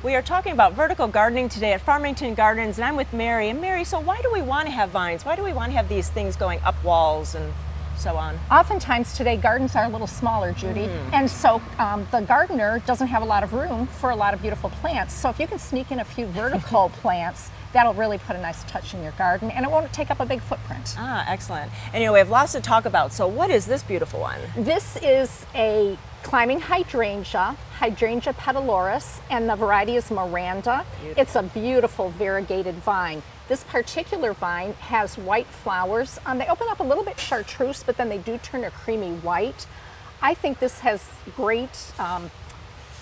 We are talking about vertical gardening today at Farmington Gardens, and I'm with Mary. And Mary, so why do we want to have vines? Why do we want to have these things going up walls and so on? Oftentimes today gardens are a little smaller, Judy, and so the gardener doesn't have a lot of room for a lot of beautiful plants. So if you can sneak in a few vertical plants, that'll really put a nice touch in your garden, and it won't take up a big footprint. Ah, excellent. And we have lots to talk about. So what is this beautiful one? This is a climbing hydrangea, Hydrangea petaloris, and the variety is Miranda. Beautiful. It's a beautiful variegated vine. This particular vine has white flowers. They open up a little bit chartreuse, but then they do turn a creamy white. I think this has great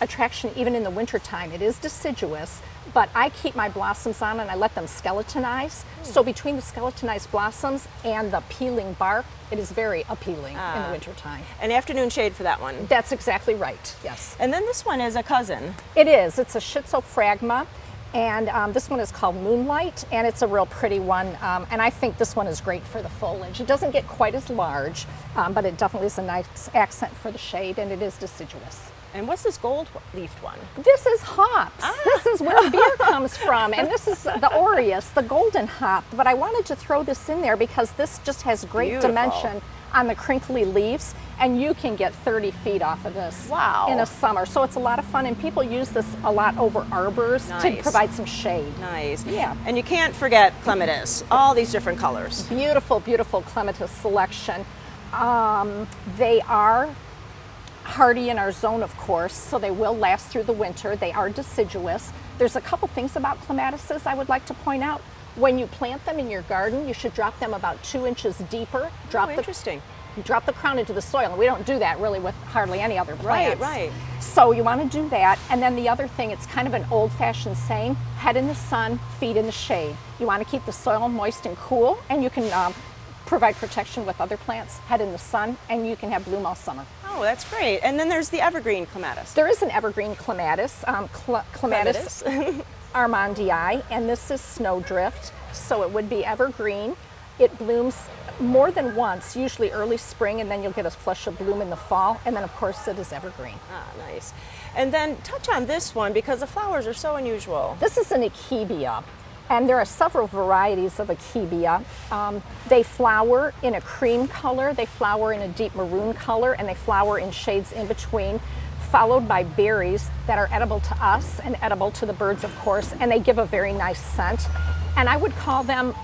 attraction even in the wintertime. It is deciduous, but I keep my blossoms on and I let them skeletonize. So between the skeletonized blossoms and the peeling bark, it is very appealing in the wintertime. An afternoon shade for that one. That's exactly right, yes. And then this one is a cousin. It is. It's a schizophragma. And this one is called Moonlight, and it's a real pretty one. And I think this one is great for the foliage. It doesn't get quite as large, but it definitely is a nice accent for the shade, and it is deciduous. And what's this gold-leafed one? This is hops. This is where beer comes from, and this is the aureus, the golden hop. But I wanted to throw this in there because this just has great Beautiful. dimension on the crinkly leaves, and you can get 30 feet off of this Wow. in a summer. So it's a lot of fun, and people use this a lot over arbors to Nice. provide some shade. Nice. Yeah. And you can't forget clematis. All these different colors. Beautiful, beautiful clematis selection. They are hardy in our zone, of course, so they will last through the winter. They are deciduous. There's a couple things about clematises I would like to point out. When you plant them in your garden, you should drop them about 2 inches deeper. Interesting. Drop the crown into the soil, and we don't do that really with hardly any other plants. Right. So you want to do that, and then the other thing, it's kind of an old-fashioned saying, head in the sun, feet in the shade. You want to keep the soil moist and cool, and you can provide protection with other plants, head in the sun, and you can have bloom all summer. Oh, that's great. And then there's the evergreen clematis. There is an evergreen clematis, clematis armandii, and this is snowdrift, so it would be evergreen. It blooms more than once, usually early spring, and then you'll get a flush of bloom in the fall, and then of course it is evergreen. Ah, nice. And then touch on this one because the flowers are so unusual. This is an achebia, and there are several varieties of achebia. They flower in a cream color, they flower in a deep maroon color, and they flower in shades in between, followed by berries that are edible to us and edible to the birds, of course, and they give a very nice scent. And I would call them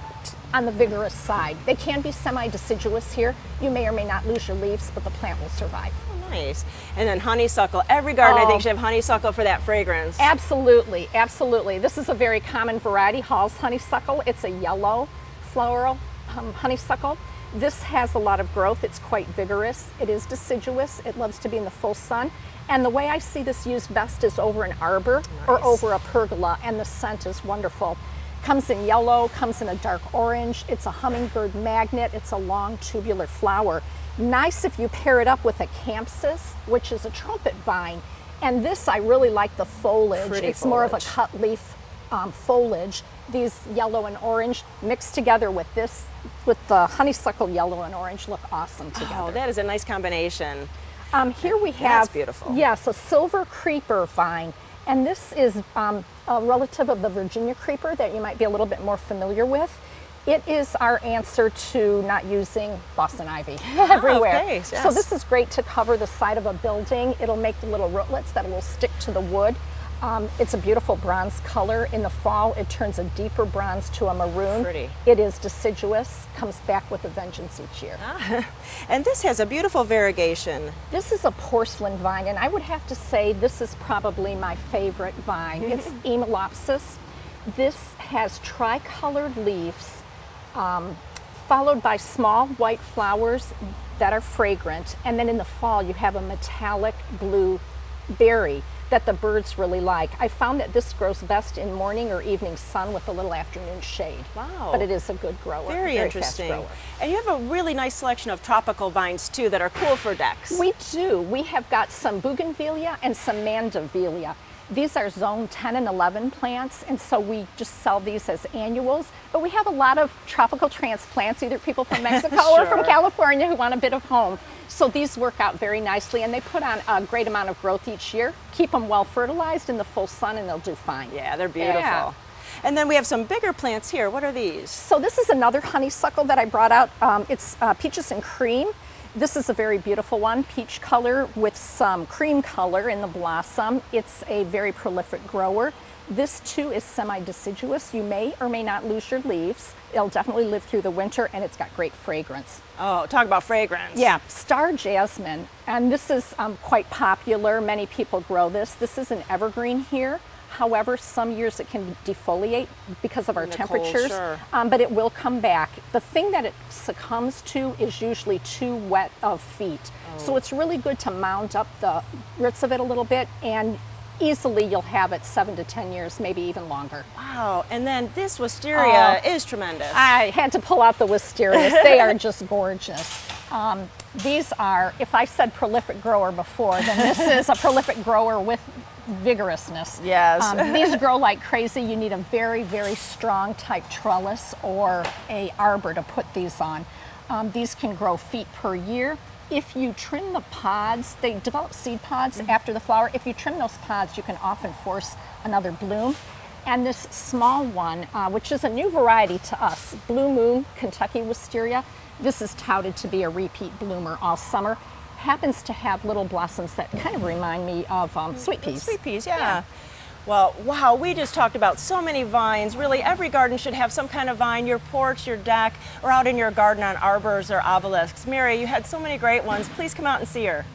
on the vigorous side. They can be semi-deciduous here. You may or may not lose your leaves, but the plant will survive. Oh, nice. And then honeysuckle. Every garden, I think, should have honeysuckle for that fragrance. Absolutely, absolutely. This is a very common variety, Hall's honeysuckle. It's a yellow floral honeysuckle. This has a lot of growth. It's quite vigorous. It is deciduous. It loves to be in the full sun. And the way I see this used best is over an arbor or over a pergola, and the scent is wonderful. Comes in yellow, comes in a dark orange. It's a hummingbird magnet. It's a long tubular flower. Nice if you pair it up with a campsis, which is a trumpet vine. And this, I really like the foliage. Pretty it's more of a foliage. cut leaf foliage. These yellow and orange mixed together with this, with the honeysuckle yellow and orange, look awesome together. Oh, that is a nice combination. Here we have, That's beautiful. Yes, a silver creeper vine. And this is a relative of the Virginia creeper that you might be a little bit more familiar with. It is our answer to not using Boston ivy everywhere. Okay, yes. So this is great to cover the side of a building. It'll make the little rootlets that will stick to the wood. It's a beautiful bronze color. In the fall, it turns a deeper bronze to a maroon. Pretty. It is deciduous, comes back with a vengeance each year. And this has a beautiful variegation. This is a porcelain vine, and I would have to say this is probably my favorite vine. It's Emelopsis. This has tricolored leaves, followed by small white flowers that are fragrant, and then in the fall you have a metallic blue berry that the birds really like. I found that this grows best in morning or evening sun with a little afternoon shade. Wow. But it is a good grower. Very interesting. Fast grower. And you have a really nice selection of tropical vines too that are cool for decks. We do. We have got some bougainvillea and some mandevilla. These are zone 10 and 11 plants, and so we just sell these as annuals. But we have a lot of tropical transplants, either people from Mexico or from Sure. California who want a bit of home. So these work out very nicely, and they put on a great amount of growth each year. Keep them well fertilized in the full sun and they'll do fine. Yeah, they're beautiful. Yeah. And then we have some bigger plants here. What are these? So this is another honeysuckle that I brought out. It's peaches and cream. This is a very beautiful one, peach color with some cream color in the blossom. It's a very prolific grower. This too is semi-deciduous. You may or may not lose your leaves. It'll definitely live through the winter, and it's got great fragrance. Oh, talk about fragrance. Yeah, star jasmine, and this is quite popular. Many people grow this. This is an evergreen here. However, some years it can defoliate because of our In the cold, temperatures, sure. But it will come back. The thing that it succumbs to is usually too wet of feet. So it's really good to mound up the roots of it a little bit, and easily you'll have it 7 to 10 years, maybe even longer. Wow, and then this wisteria is tremendous. I had to pull out the wisterias. They are just gorgeous. These are, if I said prolific grower before, then this is a prolific grower with vigorousness. Yes. These grow like crazy. You need a very, very strong type trellis or a arbor to put these on. These can grow feet per year. If you trim the pods, they develop seed pods after the flower. If you trim those pods, you can often force another bloom. And this small one, which is a new variety to us, Blue Moon Kentucky Wisteria, this is touted to be a repeat bloomer all summer. Happens to have little blossoms that kind of remind me of sweet peas. Sweet peas, yeah. Well, wow, we just talked about so many vines. Really, every garden should have some kind of vine, your porch, your deck, or out in your garden on arbors or obelisks. Mary, you had so many great ones. Please come out and see her.